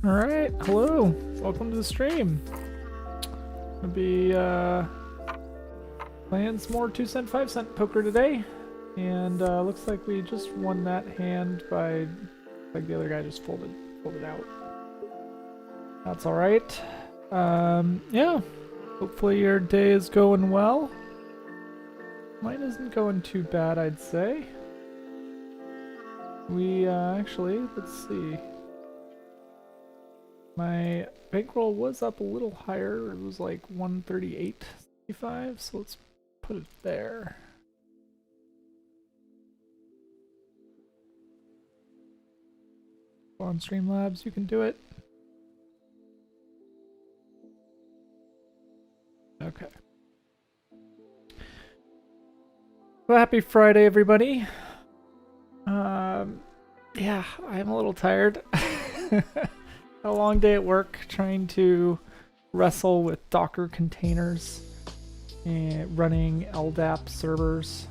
Alright, hello. Welcome to the stream. Gonna be playing some more 2-cent, 5-cent poker today. And looks like we just won that hand by, like, the other guy just folded out. That's alright. Yeah. Hopefully your day is going well. Mine isn't going too bad, I'd say. We actually, let's see. My bankroll was up a little higher. It was like 138.65, so let's put it there. On Streamlabs, you can do it. Okay. Well, happy Friday, everybody. Yeah, I'm a little tired. A long day at work trying to wrestle with Docker containers and running LDAP servers.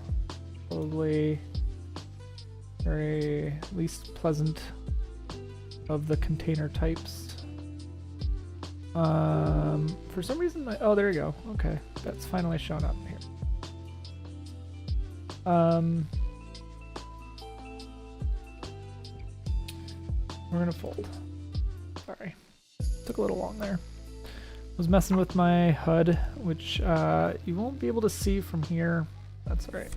Probably very least pleasant of the container types. For some reason, oh, there you go. Okay, that's finally shown up here. We're gonna fold. Sorry, took a little long there. Was messing with my HUD, which you won't be able to see from here. That's all right.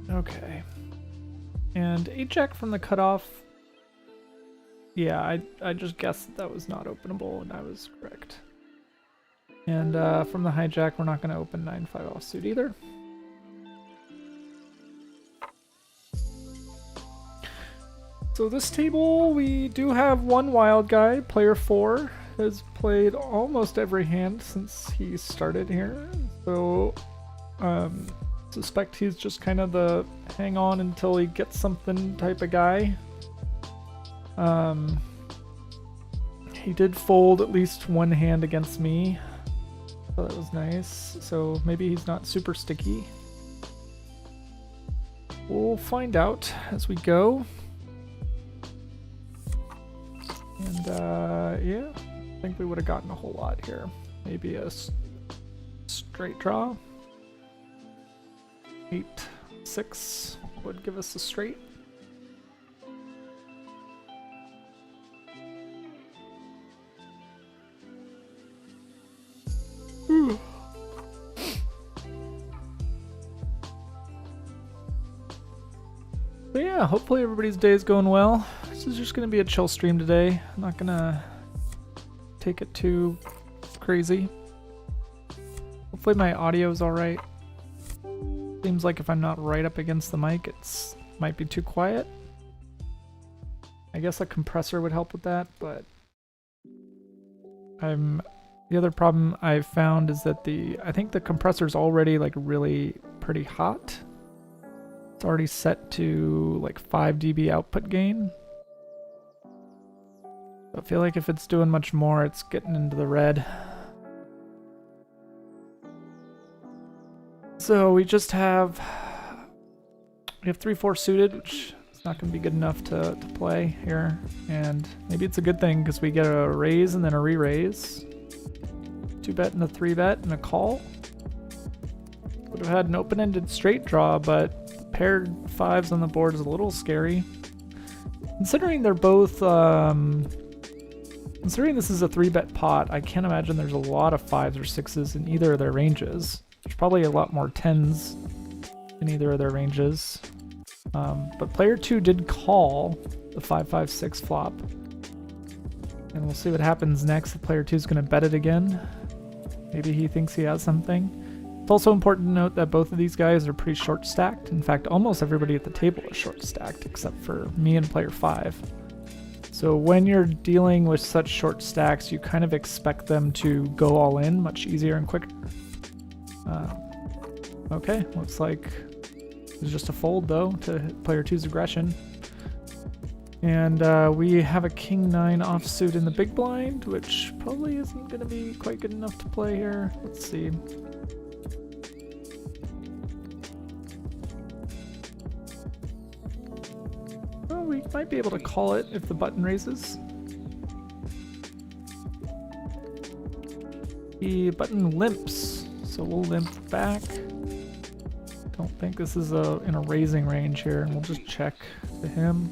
Okay. And 8-jack from the cutoff. Yeah, I just guessed that was not openable, and I was correct. And from the hijack, we're not going to open 9-5 offsuit either. So this table, we do have one wild guy. Player 4 has played almost every hand since he started here. So suspect he's just kind of the hang on until he gets something type of guy. He did fold at least one hand against me. So that was nice. So maybe he's not super sticky. We'll find out as we go. And yeah, I think we would have gotten a whole lot here. Maybe a straight draw. 8-6 would give us a straight. But yeah, hopefully everybody's day is going well. This is just going to be a chill stream today. I'm not going to take it too crazy. Hopefully my audio is alright. Seems like if I'm not right up against the mic, it's might be too quiet. I guess a compressor would help with that, but the other problem I've found is that I think the compressor's already like really pretty hot. It's already set to like 5 dB output gain. I feel like if it's doing much more, it's getting into the red. So we have 3-4 suited, which is not going to be good enough to play here. And maybe it's a good thing because we get a raise and then a re-raise. 2-bet and a 3-bet and a call. Would have had an open-ended straight draw, but paired 5s on the board is a little scary. Considering they're both, considering this is a 3-bet pot, I can't imagine there's a lot of 5s or 6s in either of their ranges. There's probably a lot more 10s in either of their ranges. But player 2 did call the 5-5-6 flop. And we'll see what happens next if player 2 is going to bet it again. Maybe he thinks he has something. It's also important to note that both of these guys are pretty short stacked. In fact, almost everybody at the table is short stacked except for me and player 5. So when you're dealing with such short stacks, you kind of expect them to go all in much easier and quicker. Okay, looks like it's just a fold though to player 2's aggression. And we have a king-9 offsuit in the big blind, which probably isn't going to be quite good enough to play here. Let's see. might be able to call it if the button raises. The button limps, so we'll limp back. Don't think this is in a raising range here, and we'll just check to him.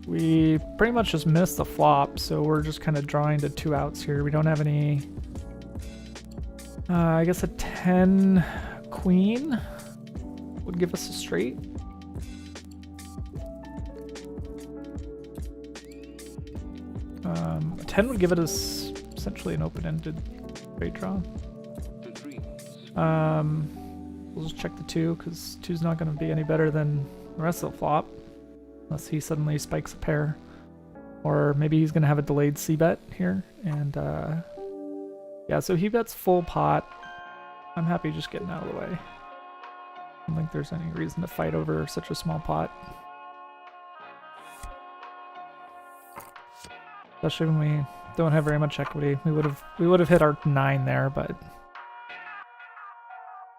We pretty much just missed the flop, so we're just kind of drawing to 2 outs here. We don't have any... I guess a 10 queen would give us a straight. A 10 would give it us essentially an open-ended straight draw. We'll just check the 2, because 2's not going to be any better than the rest of the flop. Unless he suddenly spikes a pair. Or maybe he's going to have a delayed c-bet here. And yeah, so he bets full pot. I'm happy just getting out of the way. I don't think there's any reason to fight over such a small pot. Especially when we don't have very much equity. We would have hit our 9 there, but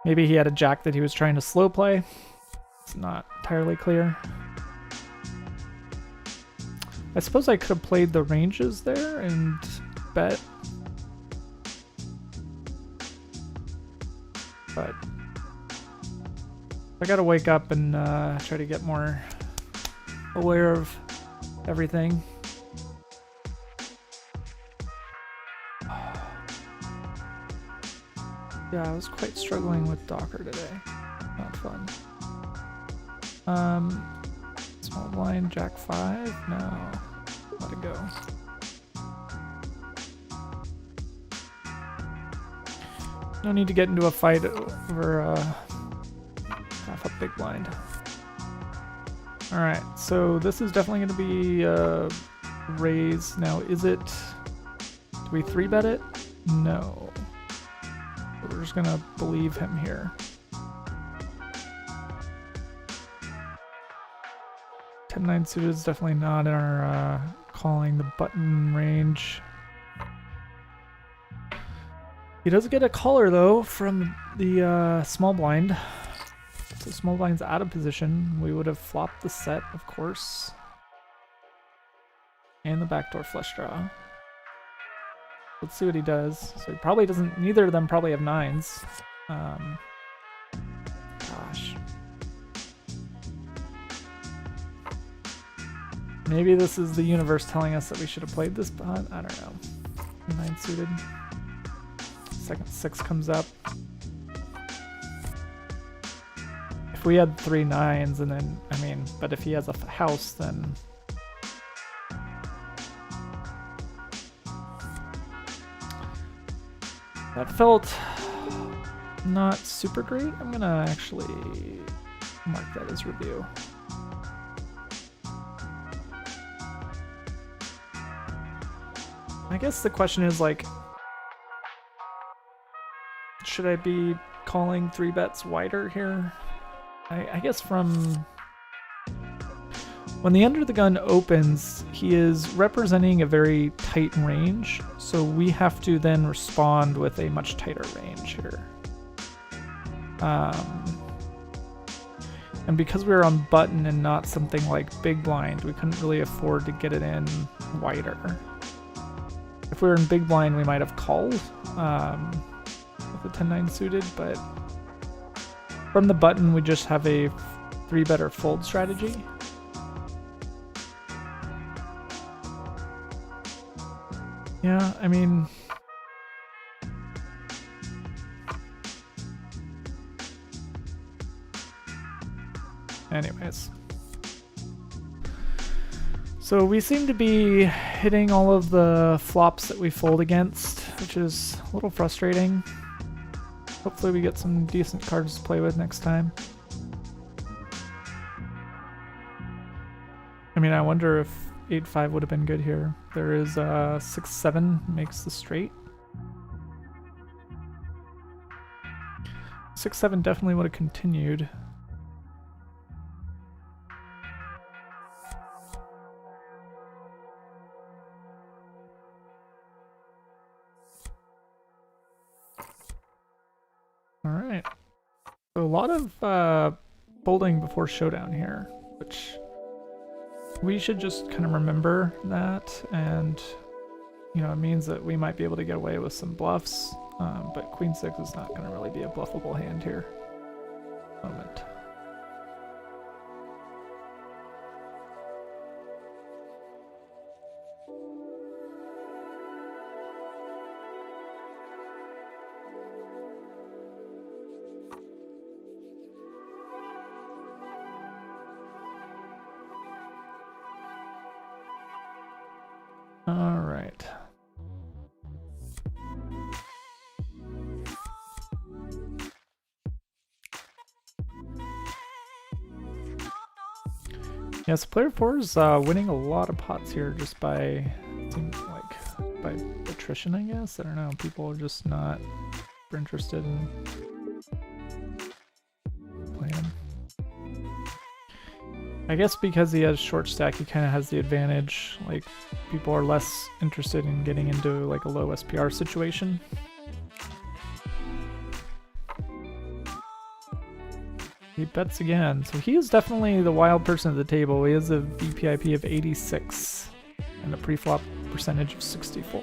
maybe he had a jack that he was trying to slow play. It's not entirely clear. I suppose I could have played the ranges there and bet. But I gotta wake up and try to get more aware of everything. Yeah, I was quite struggling with Docker today. Not fun. Small blind, Jack 5. No, let it go. No need to get into a fight over half a big blind. All right, so this is definitely going to be raise. Now, is it? Do we 3-bet it? No. We're just gonna believe him here. 10-9 suited is definitely not in our calling the button range. He does get a caller though from the small blind. So small blind's out of position. We would have flopped the set, of course. And the backdoor flush draw. Let's see what he does. So he probably doesn't, neither of them probably have 9s. Gosh. Maybe this is the universe telling us that we should have played this pot. I don't know. 9 suited. Second 6 comes up. If we had 3 9s and then, I mean, but if he has a house, then... That felt not super great. I'm gonna actually mark that as review. I guess the question is like, should I be calling 3 bets wider here? I guess from when the under the gun opens, he is representing a very tight range, so we have to then respond with a much tighter range here. And because we were on button and not something like big blind, we couldn't really afford to get it in wider. If we were in big blind, we might have called with a 10-9 suited, but from the button, we just have a 3-better fold strategy. Yeah, I mean... Anyways. So we seem to be hitting all of the flops that we fold against, which is a little frustrating. Hopefully we get some decent cards to play with next time. I mean, I wonder if 8-5 would have been good here. There is 6-7 makes the straight. 6-7 definitely would have continued. All right. So a lot of folding before showdown here, which We should just kind of remember that, and you know, it means that we might be able to get away with some bluffs, but Queen 6 is not going to really be a bluffable hand here. Moment. All right. Yeah, so player 4 is winning a lot of pots here just by, by attrition, I guess. I don't know. People are just not super interested in playing. I guess because he has short stack, he kind of has the advantage. Like, people are less interested in getting into like a low SPR situation. He bets again, so he is definitely the wild person at the table. He has a VPIP of 86 and a preflop percentage of 64.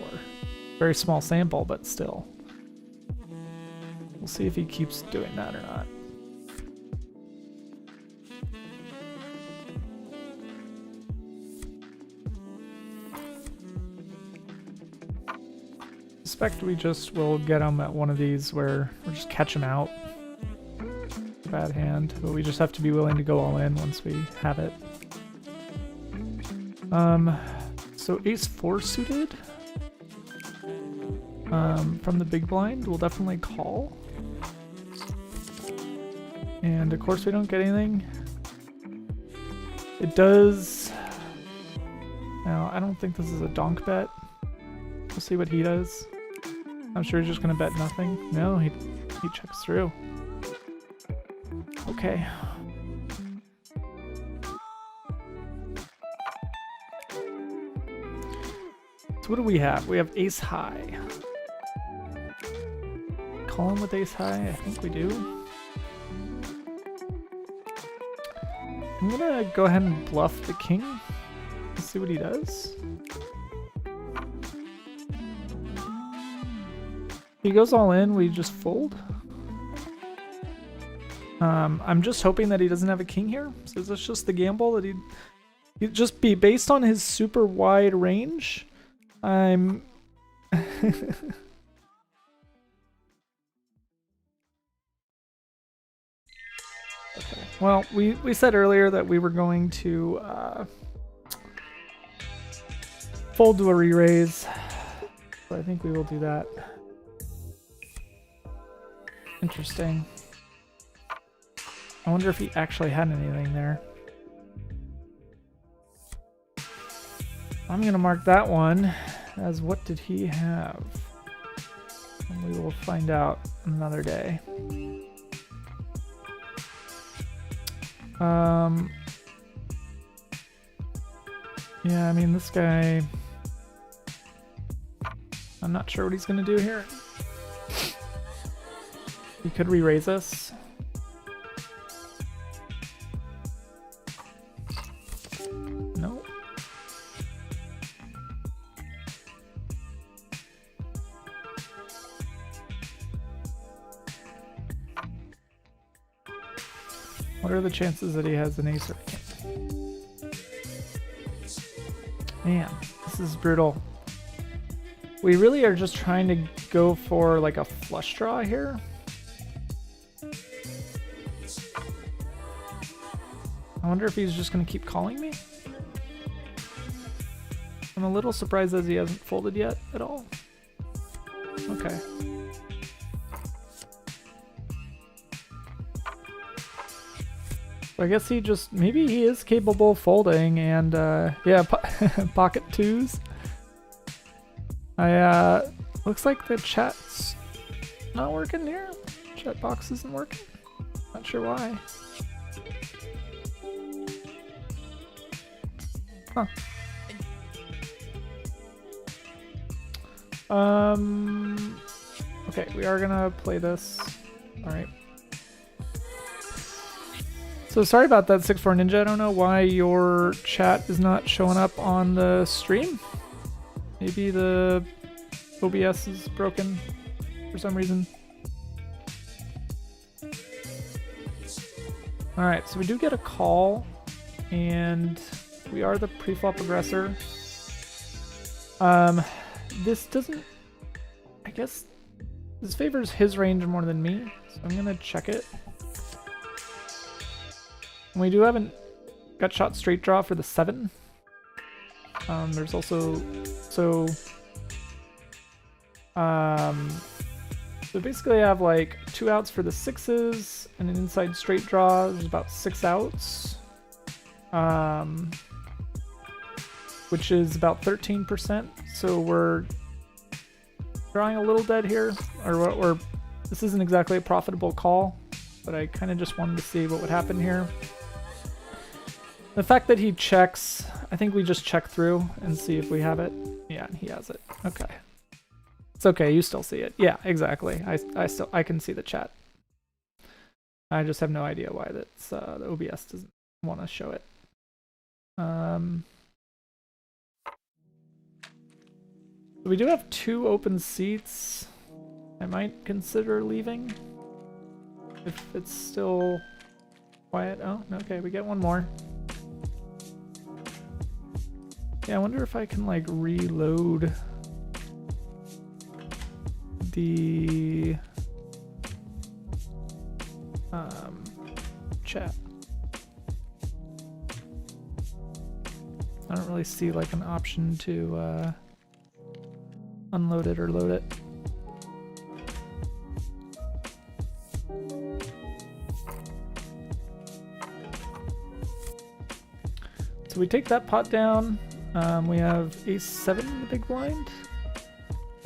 Very small sample, but still. We'll see if he keeps doing that or not. I suspect we just will get him at one of these where we'll just catch him out. Bad hand, but we just have to be willing to go all in once we have it. So ace 4 suited from the big blind will definitely call. And of course we don't get anything. It does. Now I don't think this is a donk bet. We'll see what he does. I'm sure he's just gonna bet nothing. No, he checks through. Okay. So what do we have? We have ace high. Call him with ace high? I think we do. I'm gonna go ahead and bluff the king. Let's see what he does. If he goes all in, we just fold. I'm just hoping that he doesn't have a king here. So that's just the gamble that he'd just be based on his super wide range. I'm okay. Well, we said earlier that we were going to fold to a re-raise. So I think we will do that. Interesting. I wonder if he actually had anything there. I'm gonna mark that one as what did he have? And we will find out another day. Yeah, I mean, this guy, I'm not sure what he's gonna do here. He could re-raise us. No. What are the chances that he has an ace or king? Man, this is brutal. We really are just trying to go for like a flush draw here. I wonder if he's just going to keep calling me. I'm a little surprised that he hasn't folded yet at all. Okay. I guess he just, maybe he is capable of folding and yeah, pocket twos. Looks like the chat's not working here. Chat box isn't working. Not sure why. Huh. Okay, we are gonna play this. All right. So sorry about that, 64 Ninja. I don't know why your chat is not showing up on the stream. Maybe the OBS is broken for some reason. Alright, so we do get a call, and we are the preflop aggressor. This doesn't... I guess this favors his range more than me, so I'm gonna check it. And we do have a gut shot straight draw for the 7. There's also... So basically I have like 2 outs for the 6s and an inside straight draw. There's about 6 outs. Which is about 13%. So we're drawing a little dead here, or this isn't exactly a profitable call, but I kind of just wanted to see what would happen here. The fact that he checks, I think we just check through and see if we have it. Yeah, he has it. Okay. It's okay, you still see it. Yeah, exactly. I can see the chat. I just have no idea why that's the OBS doesn't want to show it. We do have 2 open seats. I might consider leaving if it's still quiet. Oh, okay, we get one more. Yeah, I wonder if I can like reload the chat. I don't really see like an option to unload it or load it. So we take that pot down. We have ace-7 in the big blind.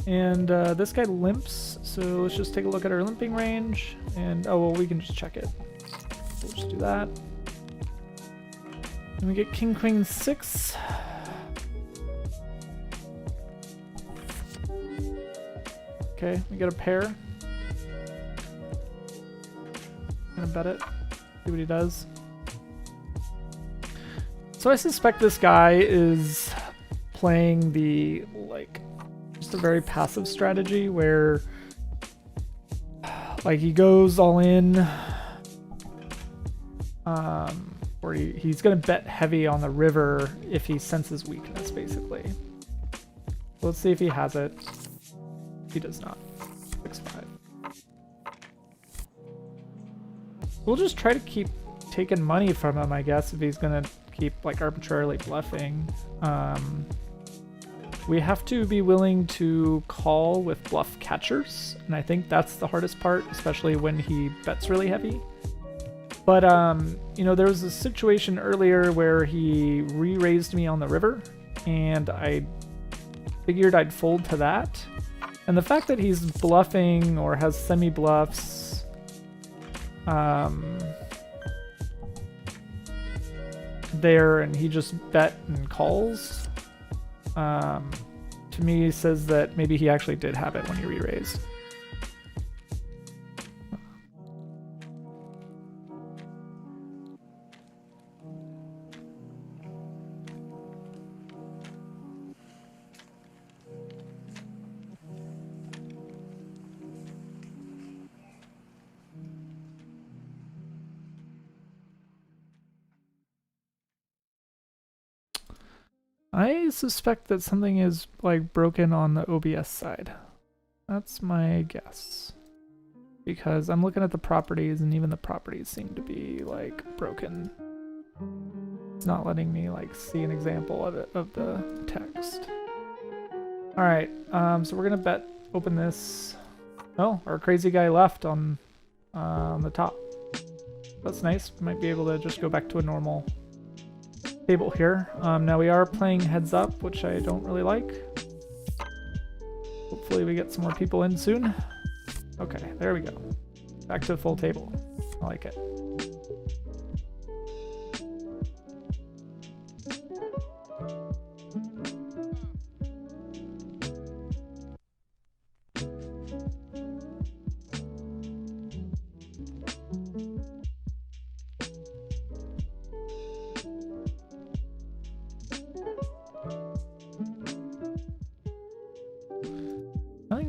And this guy limps, so let's just take a look at our limping range. And, oh, well, we can just check it. So we'll just do that. And we get king, queen, 6. Okay, we get a pair. I'm gonna bet it. See what he does. So I suspect this guy is playing the, like, just a very passive strategy where, like, he goes all in, where he's gonna bet heavy on the river if he senses weakness, basically. So let's see if he has it. He does not. 6-5. We'll just try to keep taking money from him, I guess, if he's gonna keep like arbitrarily bluffing. We have to be willing to call with bluff catchers, and I think that's the hardest part, especially when he bets really heavy. But you know, there was a situation earlier where he re-raised me on the river, and I figured I'd fold to that. And the fact that he's bluffing or has semi-bluffs, there, and he just bet and calls, to me says that maybe he actually did have it when he re-raised. I suspect that something is like broken on the OBS side. That's my guess. Because I'm looking at the properties and even the properties seem to be like broken. It's not letting me like see an example of it, of the text. Alright, so we're gonna bet open this. Oh, our crazy guy left on the top. That's nice. We might be able to just go back to a normal table here. Now we are playing heads up, which I don't really like. Hopefully we get some more people in soon. Okay, there we go. Back to a full table. I like it.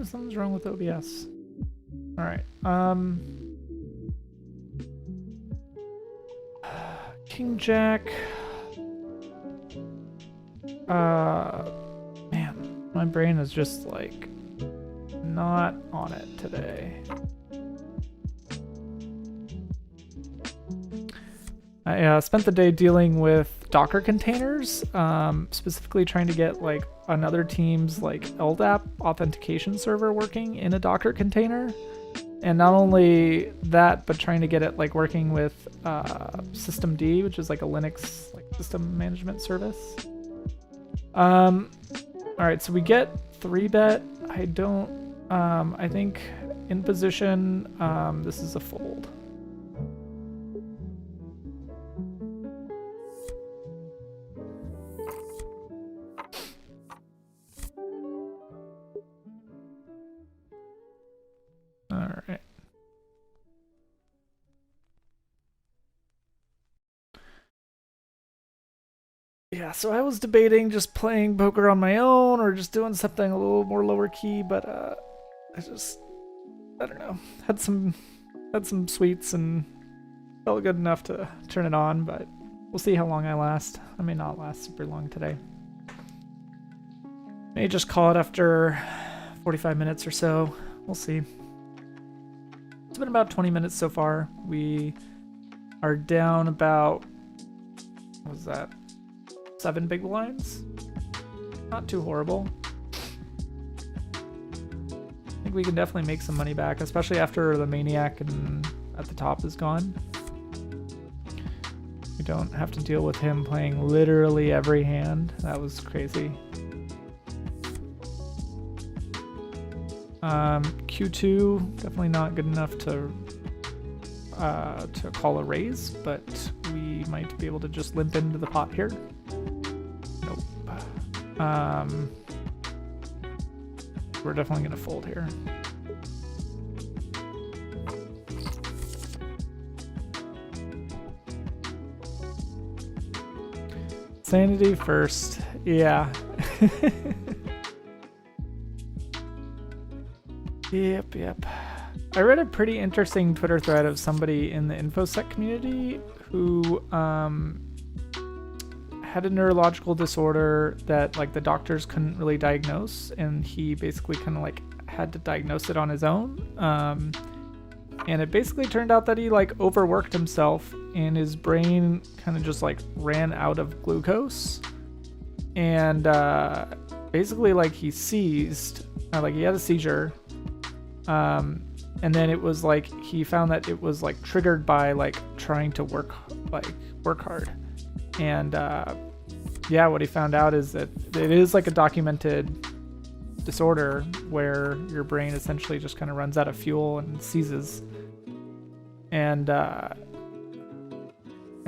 something's wrong with OBS. All right. King Jack. Man, my brain is just like not on it today. I spent the day dealing with Docker containers, specifically trying to get like another team's like LDAP authentication server working in a Docker container. And not only that, but trying to get it like working with systemd, which is like a Linux like system management service. All right, so we get 3-bet. I don't, I think in position, this is a fold. All right. Yeah, so I was debating just playing poker on my own or just doing something a little more lower key, but I don't know. Had some sweets and felt good enough to turn it on, but we'll see how long I last. I may not last super long today. May just call it after 45 minutes or so. We'll see. It's been about 20 minutes so far. We are down about, what was that? 7 big blinds. Not too horrible. I think we can definitely make some money back, especially after the Maniac and at the top is gone. We don't have to deal with him playing literally every hand. That was crazy. Q2 definitely not good enough to call a raise, but we might be able to just limp into the pot here. Nope. We're definitely gonna fold here. Sanity first, yeah. Yep. I read a pretty interesting Twitter thread of somebody in the InfoSec community who had a neurological disorder that like the doctors couldn't really diagnose, and he basically kind of like had to diagnose it on his own. And it basically turned out that he like overworked himself and his brain kind of just like ran out of glucose, and basically like he seized, like he had a seizure. And then it was like he found that it was like triggered by like trying to work hard. And yeah, what he found out is that it is like a documented disorder where your brain essentially just kind of runs out of fuel and seizes. And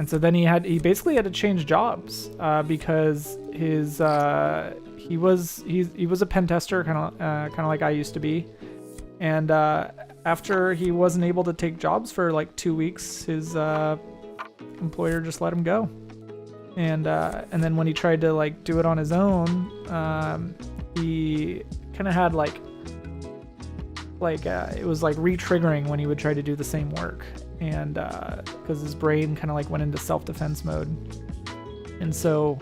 so then he basically had to change jobs because his he was a pen tester, kind of like I used to be. And after he wasn't able to take jobs for like 2 weeks, his employer just let him go. And then when he tried to like do it on his own, he kind of had like it was like re-triggering when he would try to do the same work, and because his brain kind of like went into self-defense mode. And so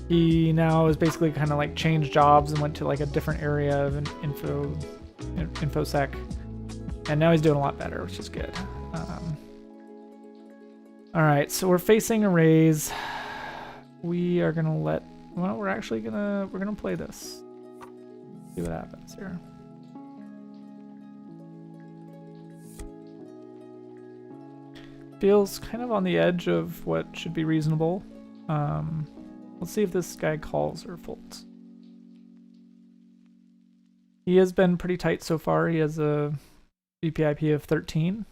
he now is basically kind of like changed jobs and went to like a different area of InfoSec, and now he's doing a lot better, which is good. All right, so we're facing a raise. We are gonna we're gonna play this. See what happens here. Feels kind of on the edge of what should be reasonable. Let's see if this guy calls or folds. He has been pretty tight so far. He has a VPIP of 13.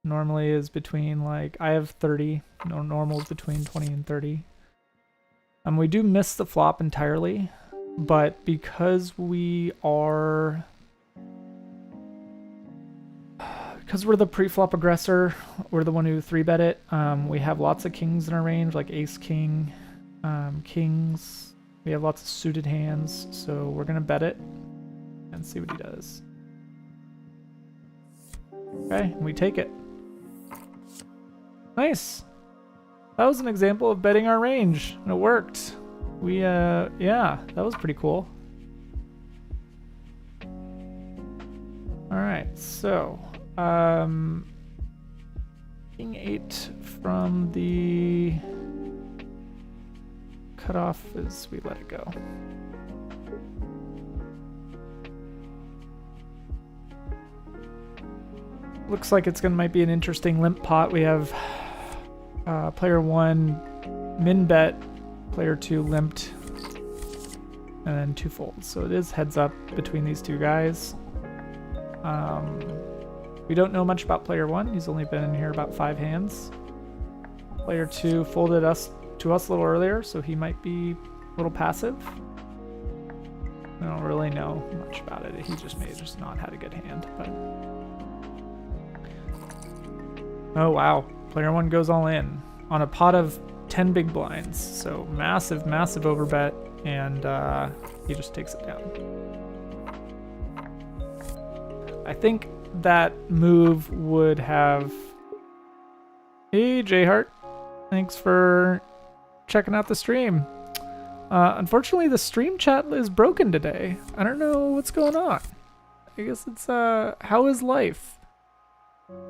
Normally is between like, I have 30. Normal is between 20 and 30. We do miss the flop entirely, but because we're the pre-flop aggressor, we're the one who 3-bet it. We have lots of kings in our range, like ace king, kings. We have lots of suited hands, so we're gonna bet it. and see what he does. Okay, we take it. Nice. That was an example of betting our range, and it worked. We, yeah, that was pretty cool. Alright, so, King 8 from the cutoff as we let it go. Looks like it's might be an interesting limp pot. We have player 1 min bet, player 2 limped, and then 2 folds. So it is heads up between these two guys. We don't know much about player 1. He's only been in here about 5 hands. Player 2 folded to us a little earlier, so he might be a little passive. I don't really know much about it. He just may have just not had a good hand, but... Oh wow, player 1 goes all in on a pot of 10 big blinds. So massive, massive overbet, and he just takes it down. I think that move would have... Hey, J-Heart. Thanks for checking out the stream. Unfortunately, the stream chat is broken today. I don't know what's going on. I guess it's, how is life?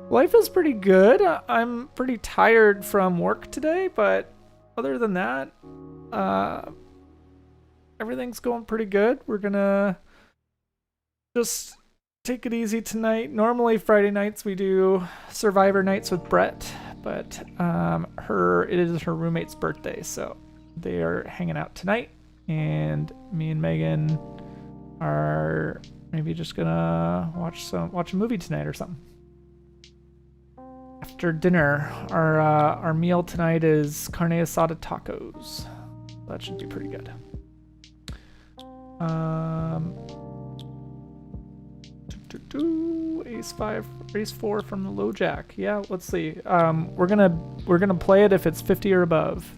Life is pretty good. I'm pretty tired from work today, but other than that, everything's going pretty good. We're gonna just take it easy tonight. Normally Friday nights we do Survivor nights with Brett, but it is her roommate's birthday, so they are hanging out tonight, and me and Megan are maybe just gonna watch a movie tonight or something. After dinner, our meal tonight is carne asada tacos. That should be pretty good. Ace 5, ace 4 from the low jack. Yeah, let's see. We're gonna play it if it's 50 or above.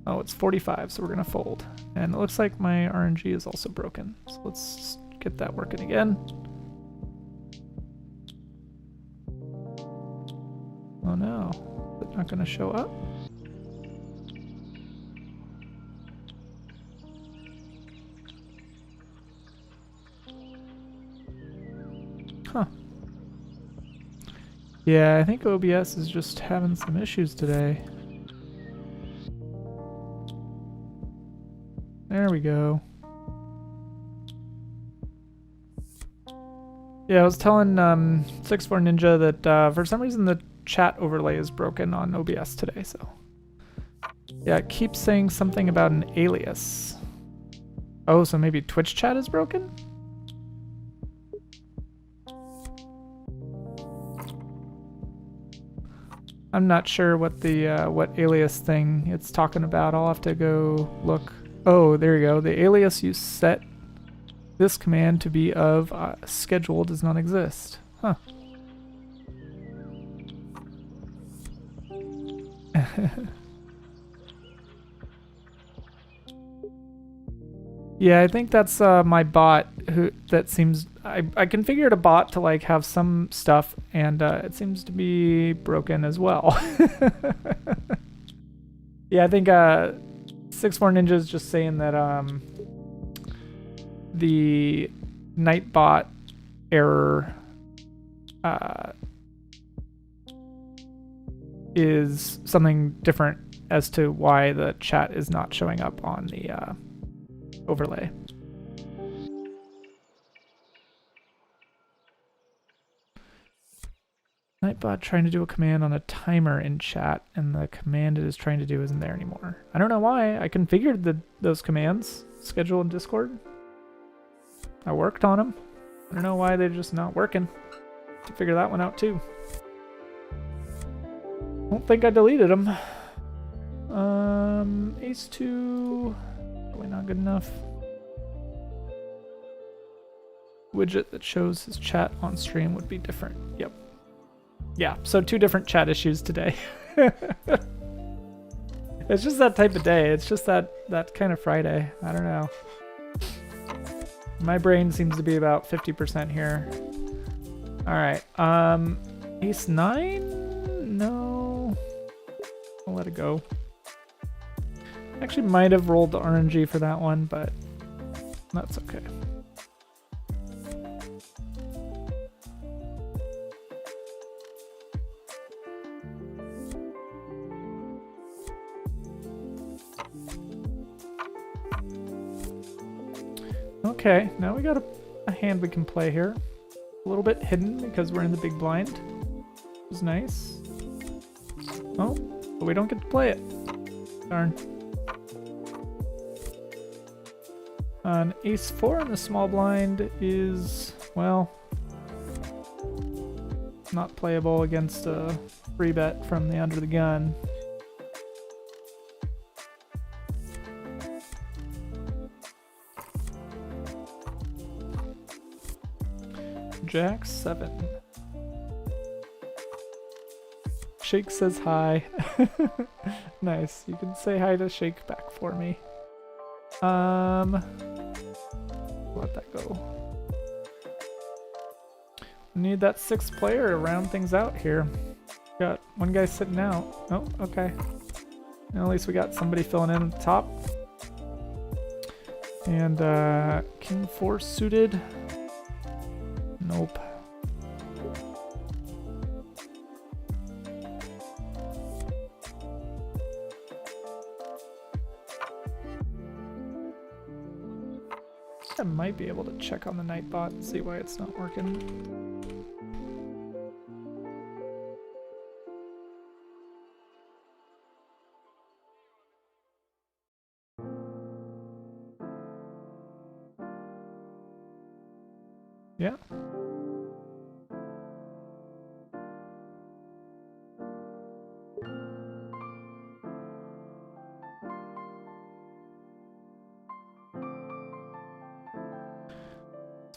Oh, it's 45, so we're gonna fold. And it looks like my RNG is also broken. So let's get that working again. Oh no, is it not gonna show up? Huh. Yeah, I think OBS is just having some issues today. There we go. Yeah, I was telling 64 Ninja that for some reason the chat overlay is broken on OBS today, so... Yeah, it keeps saying something about an alias. Oh, so maybe Twitch chat is broken? I'm not sure what the what alias thing it's talking about. I'll have to go look. Oh, there you go. The alias you set this command to be of schedule does not exist. Huh. Yeah, I think that's my bot that seems... I configured a bot to like have some stuff, and it seems to be broken as well. Yeah, I think 64 Ninja is just saying that the Nightbot error is something different as to why the chat is not showing up on the overlay. Nightbot trying to do a command on a timer in chat, and the command it is trying to do isn't there anymore. I don't know why. I configured those commands, schedule and Discord. I worked on them. I don't know why they're just not working. To figure that one out too. Don't think I deleted them. Ace 2, probably not good enough. Widget that shows his chat on stream would be different. Yep. Yeah, so 2 different chat issues today. It's just that type of day. It's just that kind of Friday. I don't know. My brain seems to be about 50% here. All right. Ace 9? No. I'll let it go. Actually might have rolled the RNG for that one, but that's okay. Okay, now we got a hand we can play here. A little bit hidden because we're in the big blind. Which is nice. Oh, but we don't get to play it. Darn. An ace 4 in the small blind is, well, not playable against a free bet from the under the gun. Jack 7. Shake says hi. Nice. You can say hi to Shake back for me. Let that go. We need that 6th player to round things out here. Got one guy sitting out. Oh, okay. Well, at least we got somebody filling in at the top. And King 4 suited. Nope. I might be able to check on the Nightbot and see why it's not working. Yeah.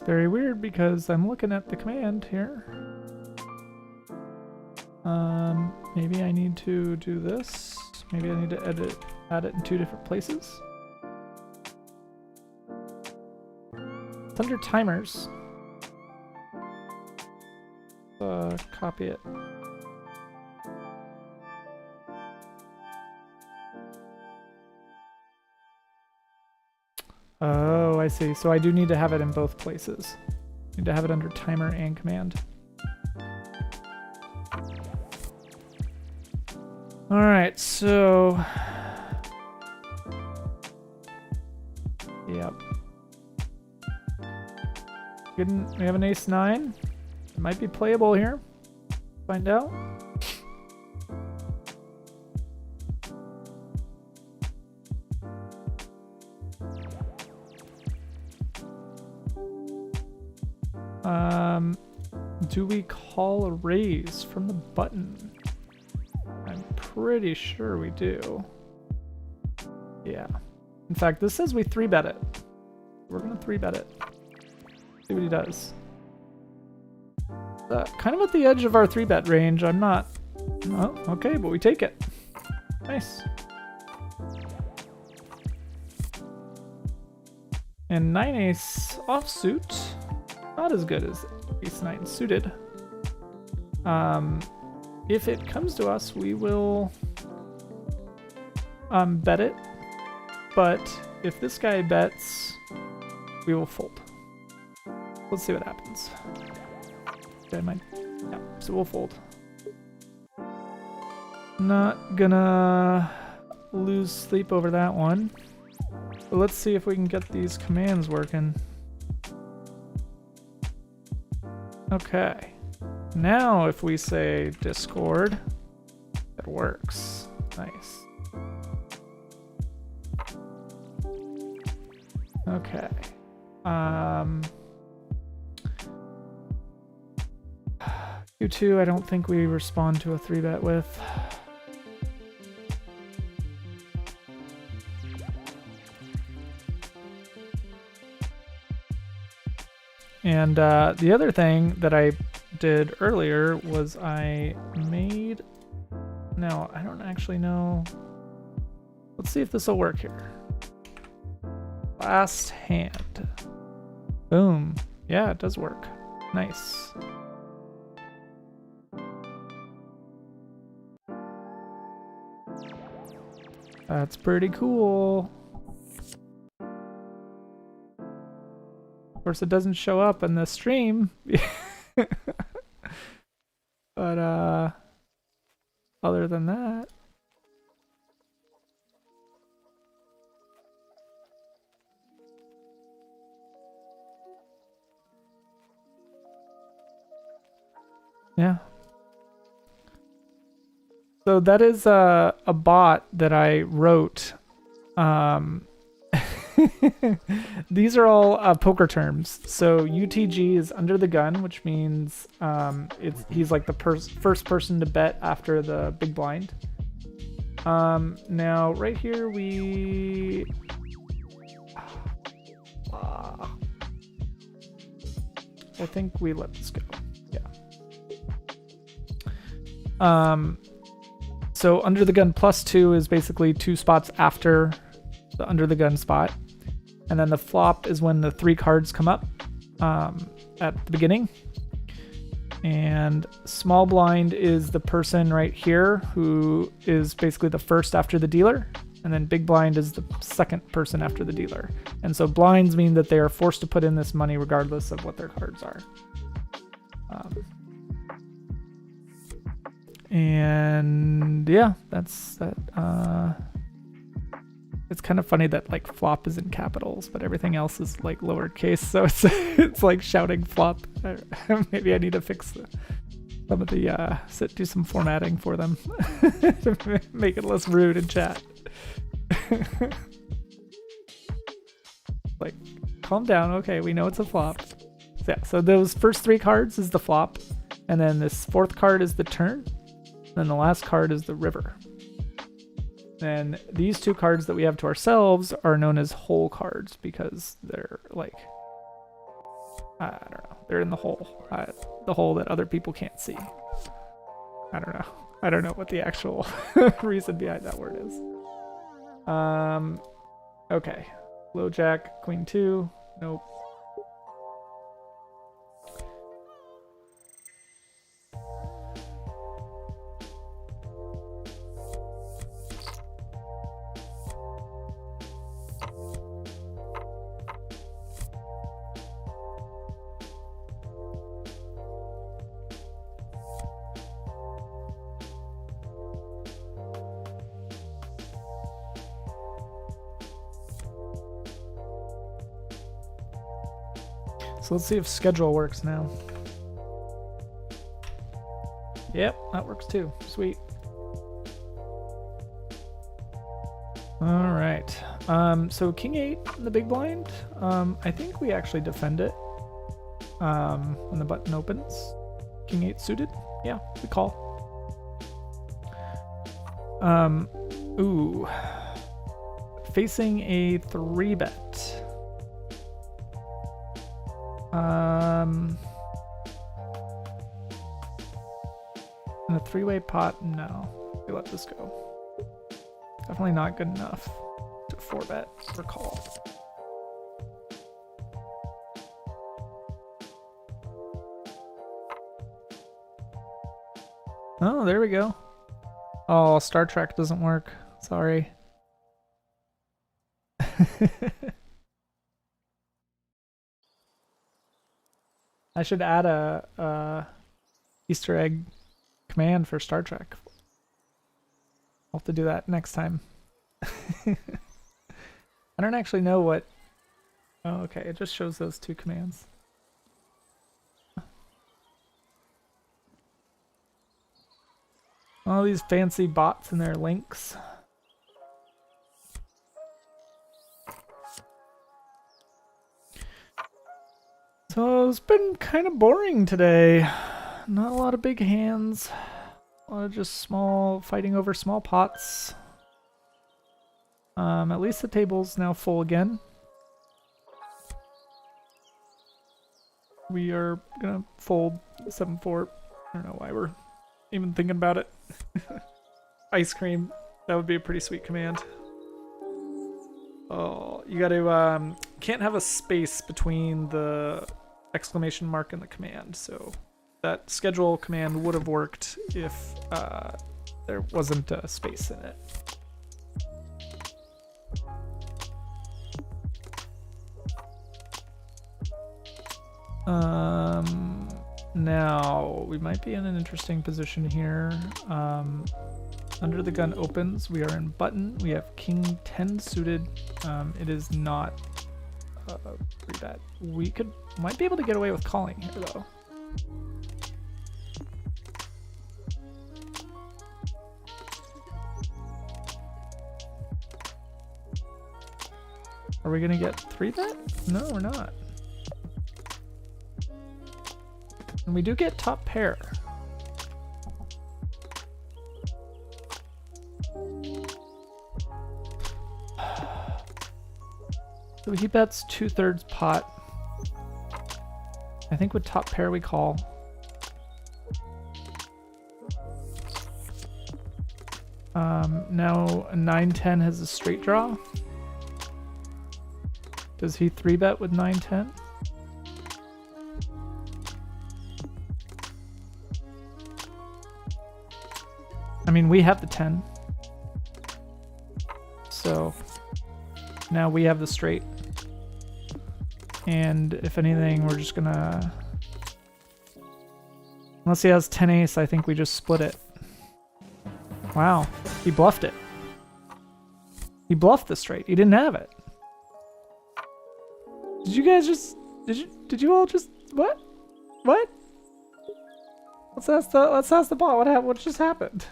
Very weird because I'm looking at the command here. Maybe I need to do this. Maybe I need to add it in 2 different places. It's under timers. Copy it. Oh, I see. So I do need to have it in both places. Need to have it under timer and command. All right, so yep. We have an ace 9. It might be playable here. Find out. Do we call a raise from the button? I'm pretty sure we do. Yeah. In fact, this says we 3-bet it. We're gonna 3-bet it. See what he does. Kind of at the edge of our 3-bet range. I'm not... Oh, okay, but we take it. Nice. And 9 ace offsuit. Not as good as ace 9 suited. If it comes to us, we will bet it. But if this guy bets, we will fold. Let's see what happens. Okay, yeah, so we'll fold. Not gonna lose sleep over that one. But let's see if we can get these commands working. Okay. Now if we say Discord, it works. Nice. Okay. Q2, I don't think we respond to a 3-bet with. And the other thing that I did earlier was I made... No, I don't actually know. Let's see if this will work here. Last hand. Boom. Yeah, it does work. Nice. That's pretty cool. Of course, it doesn't show up in the stream. But, other than that... Yeah. So that is a bot that I wrote. These are all poker terms. So UTG is under the gun, which means he's like the first person to bet after the big blind. Now right here we... I think we let this go. Yeah. So under the gun +2 is basically 2 spots after the under the gun spot. And then the flop is when the 3 cards come up at the beginning. And small blind is the person right here who is basically the first after the dealer. And then big blind is the second person after the dealer. And so blinds mean that they are forced to put in this money regardless of what their cards are. And yeah, that's that. It's kind of funny that like flop is in capitals, but everything else is like lowercase. So it's like shouting flop. Maybe I need to fix some of the do some formatting for them to make it less rude in chat. Like, calm down. Okay, we know it's a flop. So, yeah, so those first 3 cards is the flop, and then this 4th card is the turn. Then the last card is the river. Then these 2 cards that we have to ourselves are known as hole cards because they're like, I don't know, they're in the hole that other people can't see. I don't know. I don't know what the actual reason behind that word is. Okay. Low jack, queen 2. Nope. So let's see if schedule works now. Yep, that works too. Sweet. All right. So king 8 in the big blind. I think we actually defend it when the button opens. King 8 suited. Yeah, we call. Ooh. Facing a 3-bet. In a 3-way pot, no. We let this go. Definitely not good enough to 4-bet or call. Oh, there we go. Oh, Star Trek doesn't work. Sorry. I should add a Easter egg command for Star Trek. I'll have to do that next time. I don't actually know what... Oh, okay, it just shows those 2 commands. All these fancy bots and their links. So it's been kind of boring today. Not a lot of big hands. A lot of just small, fighting over small pots. At least the table's now full again. We are gonna fold 7-4. I don't know why we're even thinking about it. Ice cream. That would be a pretty sweet command. Oh, you gotta, can't have a space between the exclamation mark and the command, so that schedule command would have worked if there wasn't a space in it. Now we might be in an interesting position here. Under the gun opens, we are in button. We have king 10 suited. It is not free bet. We might be able to get away with calling here though. Are we gonna get 3-bet? No, we're not. And we do get top pair. So he bets 2/3 pot. I think with top pair we call. Now a 9-10 has a straight draw. Does he 3-bet with 9-10? I mean, we have the 10. So now we have the straight. And if anything, we're just gonna... Unless he has 10 ace, I think we just split it. Wow, he bluffed it. He bluffed the straight. He didn't have it. Did you guys just... Did you all just... What? What? Let's ask the bot what just happened.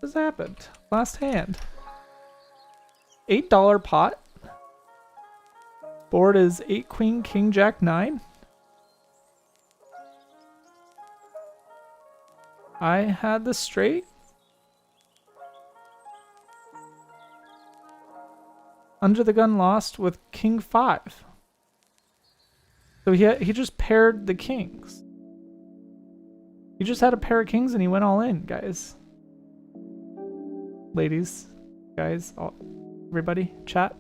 What just happened? Last hand. $8 pot. Board is 8 queen king jack 9. I had the straight. Under the gun lost with king 5. So he just paired the kings. He just had a pair of kings and he went all in, guys. Ladies, guys, everybody, chat.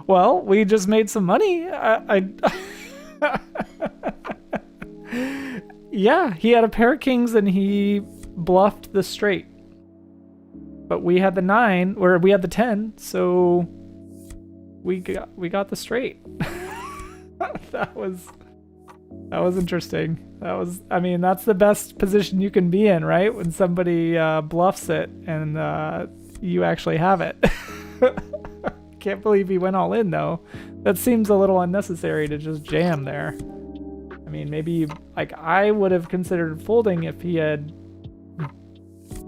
Well, we just made some money. Yeah, he had a pair of kings and he bluffed the straight. But we had the 9, or we had the 10, so we got the straight. That was interesting. I mean, that's the best position you can be in, right? When somebody bluffs it and you actually have it. Can't believe he went all in though. That seems a little unnecessary to just jam there. I mean, maybe like I would have considered folding if he had.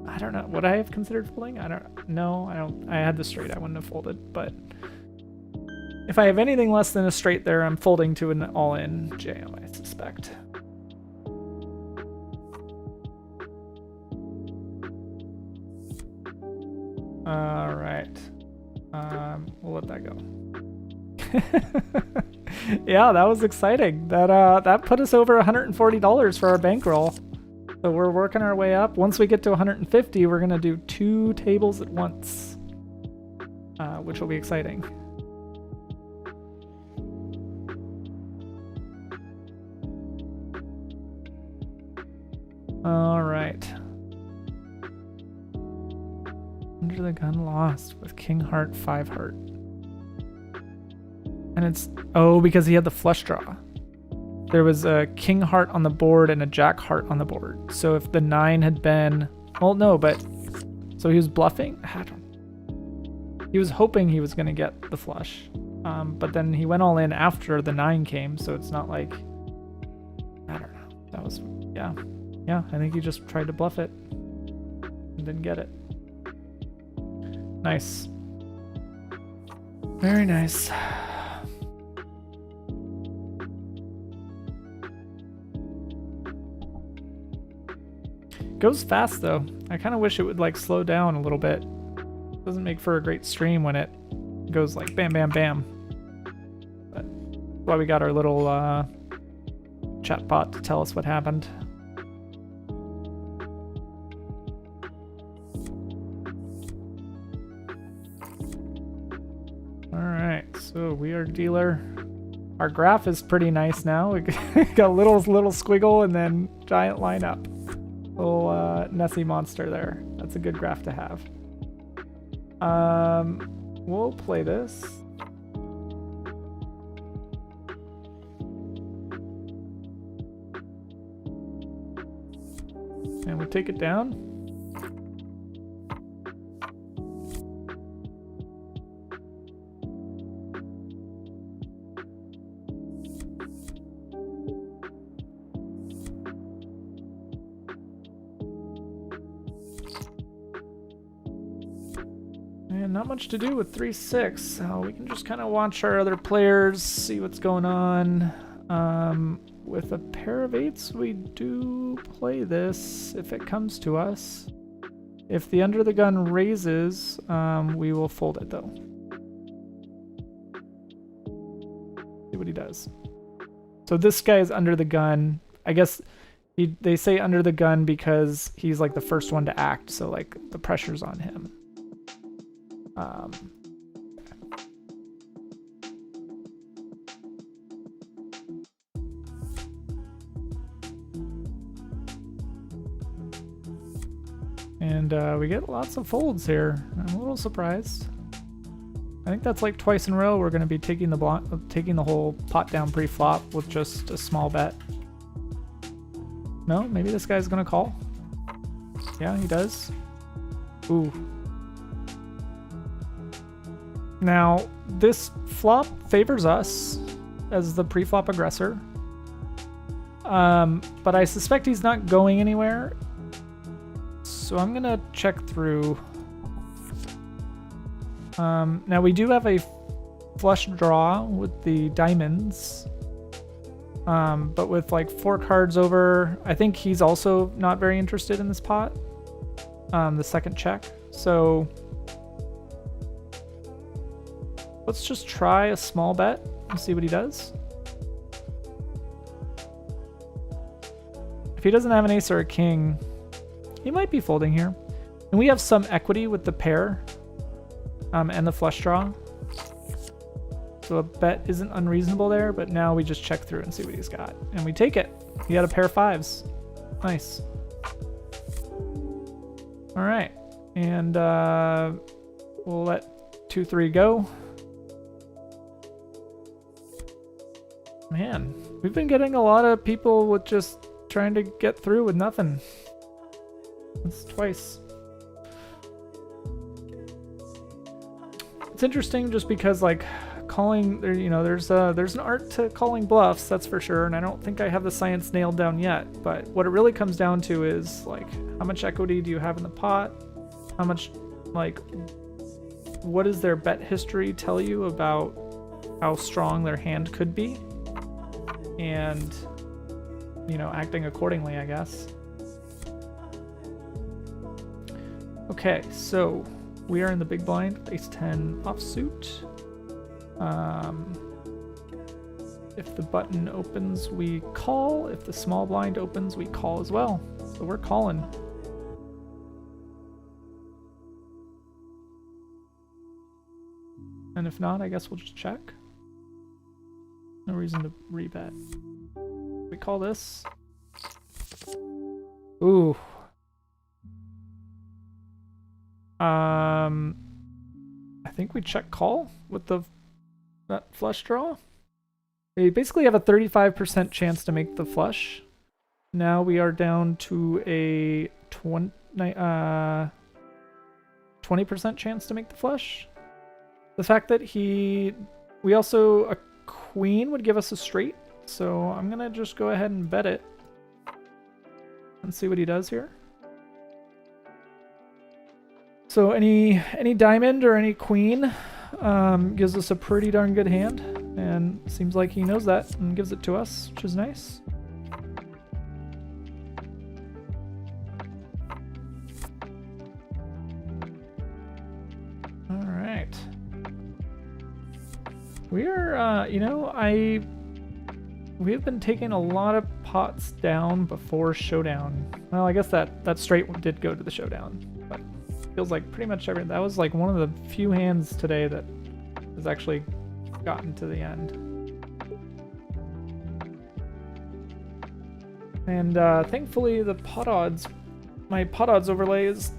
I don't know. Would I have considered folding? I don't know. I had the straight. I wouldn't have folded. But if I have anything less than a straight there, I'm folding to an all-in jam, I suspect. All right. We'll let that go. Yeah, that was exciting. That put us over $140 for our bankroll. So we're working our way up. Once we get to 150, we're gonna do 2 tables at once, which will be exciting. All right. Under the gun lost with king heart 5 heart. And it's because he had the flush draw. There was a king heart on the board and a jack heart on the board. So if the 9 had been, well, no, but so he was bluffing. He was hoping he was going to get the flush, but then he went all in after the 9 came. So it's not like, I don't know. That was yeah. I think he just tried to bluff it and didn't get it. Nice. Very nice. Goes fast though. I kind of wish it would like slow down a little bit. Doesn't make for a great stream when it goes like bam, bam, bam. But that's why we got our little chat bot to tell us what happened. So we are dealer. Our graph is pretty nice now. We got a little squiggle and then giant lineup. Little Nessie monster there. That's a good graph to have. We'll play this. And we take it down. And not much to do with 3-6, so we can just kind of watch our other players, see what's going on. With a pair of 8s, we do play this if it comes to us. If the under the gun raises, we will fold it though. See what he does. So this guy is under the gun. I guess they say under the gun because he's like the first one to act, so like the pressure's on him. And we get lots of folds here. I'm a little surprised. I think that's like twice in a row we're going to be taking the whole pot down pre-flop with just a small bet. No, maybe this guy's going to call. Yeah, he does. Ooh. Now, this flop favors us as the pre-flop aggressor. But I suspect he's not going anywhere. So I'm going to check through. Now, we do have a flush draw with the diamonds. But with like 4 cards over, I think he's also not very interested in this pot. The second check. So let's just try a small bet and see what he does. If he doesn't have an ace or a king, he might be folding here. And we have some equity with the pair and the flush draw. So a bet isn't unreasonable there, but now we just check through and see what he's got. And we take it. He had a pair of 5s. Nice. All right. And we'll let 2-3 go. Man, we've been getting a lot of people with just trying to get through with nothing. That's twice. It's interesting just because like calling, you know, there's an art to calling bluffs, that's for sure, and I don't think I have the science nailed down yet, but what it really comes down to is like how much equity do you have in the pot? How much, like, what does their bet history tell you about how strong their hand could be? And, you know, acting accordingly, I guess. Okay, so we are in the big blind, ace 10 offsuit. If the button opens, we call. If the small blind opens, we call as well. So we're calling. And if not, I guess we'll just check. No reason to rebet. We call this. Ooh. I think we check call with that flush draw. We basically have a 35% chance to make the flush. Now we are down to a 20% chance to make the flush. The fact that we also, a queen would give us a straight. So I'm gonna just go ahead and bet it and see what he does here. So any diamond or any queen gives us a pretty darn good hand, and seems like he knows that and gives it to us, which is nice. All right. We're, you know, we have been taking a lot of pots down before showdown. Well, I guess that straight did go to the showdown, but feels like pretty much every, that was like one of the few hands today that is actually gotten to the end. And thankfully the pot odds, my pot odds overlay is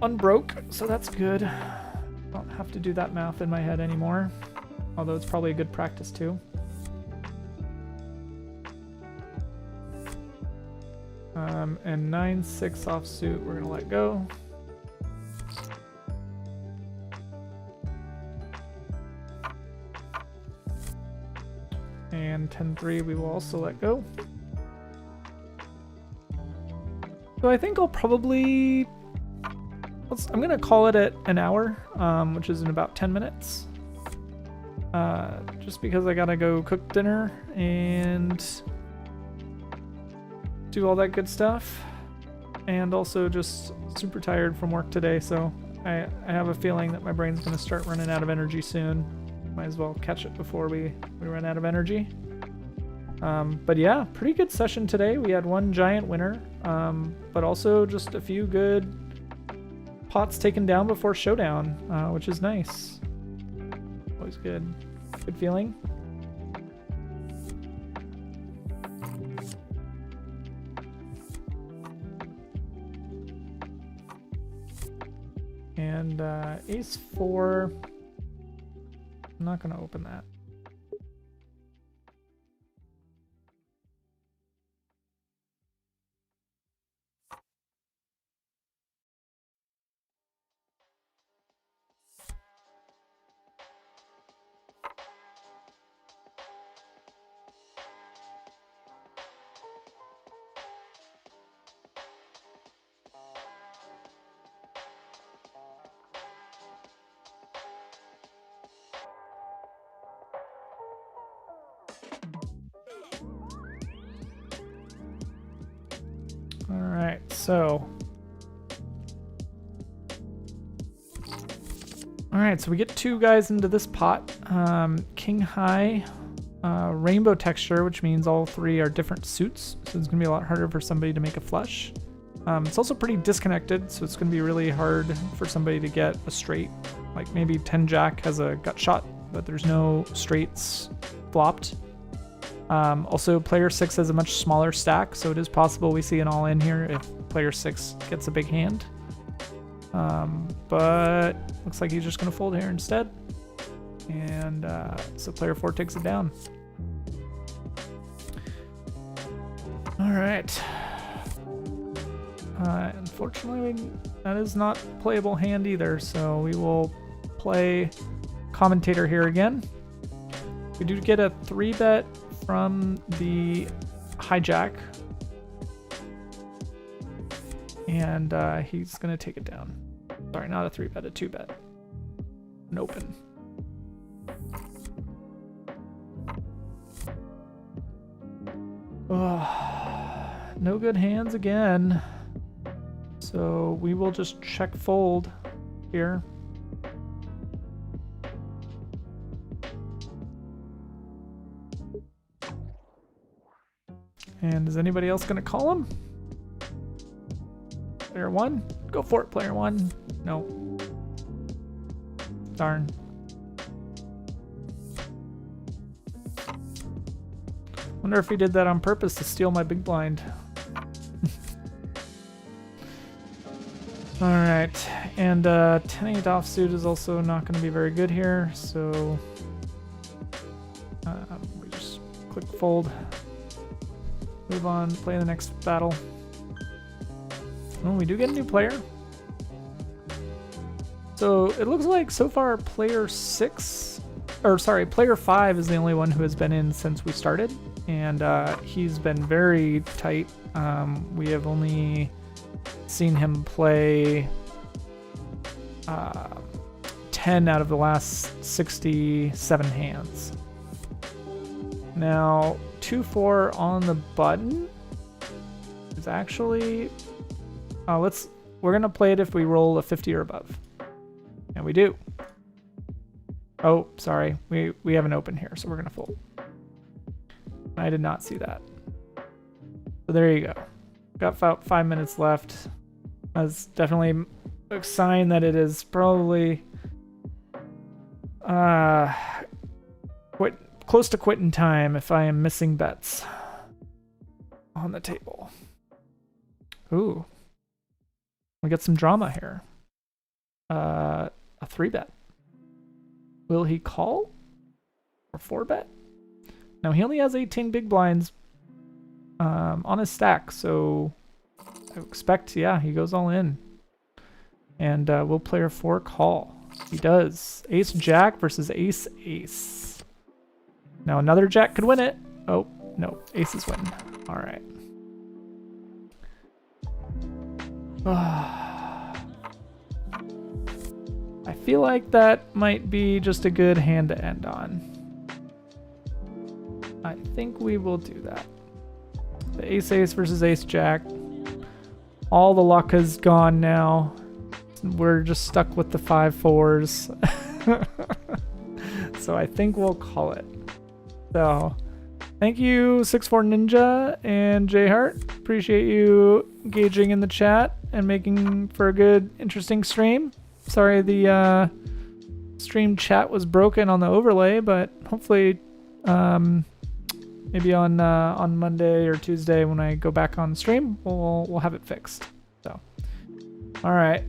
unbroke, so that's good. I don't have to do that math in my head anymore, although it's probably a good practice too. And 9-6 offsuit, we're gonna let go. And 10-3 we will also let go. So I think I'll probably, I'm gonna call it at an hour, which is in about 10 minutes. Just because I gotta go cook dinner and do all that good stuff. And also just super tired from work today, so I have a feeling that my brain's gonna start running out of energy soon. Might as well catch it before we run out of energy. But yeah, pretty good session today. We had one giant winner, but also just a few good pots taken down before showdown, which is nice. Always good. Good feeling. And ace 4. I'm not going to open that. Alright, so we get 2 guys into this pot. King High, rainbow texture, which means all 3 are different suits, so it's going to be a lot harder for somebody to make a flush. It's also pretty disconnected, so it's going to be really hard for somebody to get a straight. Like maybe 10 Jack has a gut shot, but there's no straights flopped. Also, player 6 has a much smaller stack, so it is possible we see an all-in here if player 6 gets a big hand. But looks like he's just going to fold here instead. And so player 4 takes it down. Alright. Unfortunately, that is not a playable hand either, so we will play commentator here again. We do get a 3-bet from the hijack, and he's gonna take it down. Sorry, not a 3-bet, a 2-bet. An open. No good hands again. So we will just check fold here. And is anybody else going to call him? Player 1? Go for it, player 1. No. Darn. Wonder if he did that on purpose to steal my big blind. Alright, and 10-8 offsuit is also not going to be very good here, so we just click fold. Move on, play the next battle. Oh, we do get a new player. So it looks like so far player 5 is the only one who has been in since we started, and he's been very tight. We have only seen him play 10 out of the last 67 hands. Now 2-4 on the button is actually we're gonna play it if we roll a 50 or above, and we do. Oh, sorry, we have an open here, so we're gonna fold. I did not see that. So there you go. Got about 5 minutes left. That's definitely a sign that it is probably close to quitting time if I am missing bets on the table. Ooh. We got some drama here. A 3-bet. Will he call? Or 4-bet? Now he only has 18 big blinds on his stack, so I expect, yeah, he goes all in. And will player 4 call? He does. Ace Jack versus Ace Ace. Now another Jack could win it. Oh, no, aces win. All right. I feel like that might be just a good hand to end on. I think we will do that. The Ace Ace versus Ace Jack. All the luck has gone now. We're just stuck with the 5-4s. So I think we'll call it. So thank you 64 Ninja and J Hart. Appreciate you engaging in the chat and making for a good, interesting stream. Sorry the stream chat was broken on the overlay, but hopefully maybe on Monday or Tuesday when I go back on stream, we'll have it fixed. So, all right.